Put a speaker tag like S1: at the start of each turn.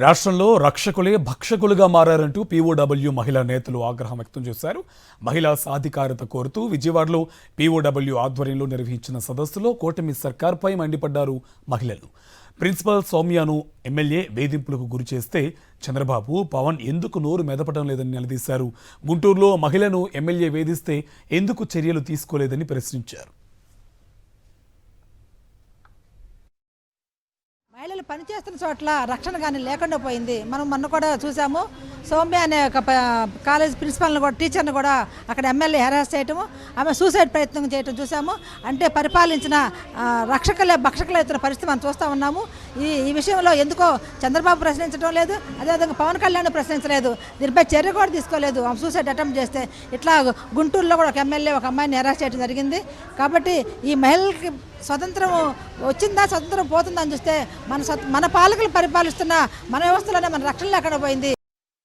S1: రాష్ట్రంలో రక్షకులే భక్షకులుగా మారారంటూ పీఓడబ్ల్యూ మహిళా నేతలు ఆగ్రహం వ్యక్తం చేశారు. మహిళా సాధికారత కోరుతూ విజయవాడలో పీఓడబ్ల్యూ ఆధ్వర్యంలో నిర్వహించిన సదస్సులో కూటమి సర్కార్పై మండిపడ్డారు మహిళలు. ప్రిన్సిపల్ సౌమ్యను ఎమ్మెల్యే వేధింపులకు గురిచేస్తే చంద్రబాబు, పవన్ ఎందుకు నోరు మెదపడం లేదని నిలదీశారు. గుంటూరులో మహిళను ఎమ్మెల్యే వేధిస్తే ఎందుకు చర్యలు తీసుకోలేదని ప్రశ్నించారు.
S2: మహిళలు పనిచేస్తున్న చోట్ల రక్షణ కానీ లేకుండా పోయింది. మనం మొన్న కూడా చూసాము, సౌమ్య అనే ఒక కాలేజ్ ప్రిన్సిపల్ని కూడా, టీచర్ని కూడా అక్కడ ఎమ్మెల్యే హెరాస్ చేయటము, ఆమె సూసైడ్ ప్రయత్నం చేయటం చూసాము. అంటే పరిపాలించిన రక్షకులే భక్షకులు అవుతున్న పరిస్థితి మనం చూస్తూ ఉన్నాము. ఈ విషయంలో ఎందుకో చంద్రబాబు ప్రశ్నించడం లేదు, అదేవిధంగా పవన్ కళ్యాణ్ ప్రశ్నించలేదు, దీనిపై చర్య కూడా తీసుకోలేదు. ఆమె సూసైడ్ అటెంప్ట్ చేస్తే ఇట్లా గుంటూరులో కూడా ఒక ఎమ్మెల్యే ఒక అమ్మాయిని హెరాస్ చేయడం జరిగింది. కాబట్టి ఈ మహిళలకి స్వతంత్రం వచ్చిందా, స్వతంత్రం పోతుందని చూస్తే మన పాలకులు పరిపాలిస్తున్న మన వ్యవస్థలోనే మన రక్షణ లేకుండా పోయింది.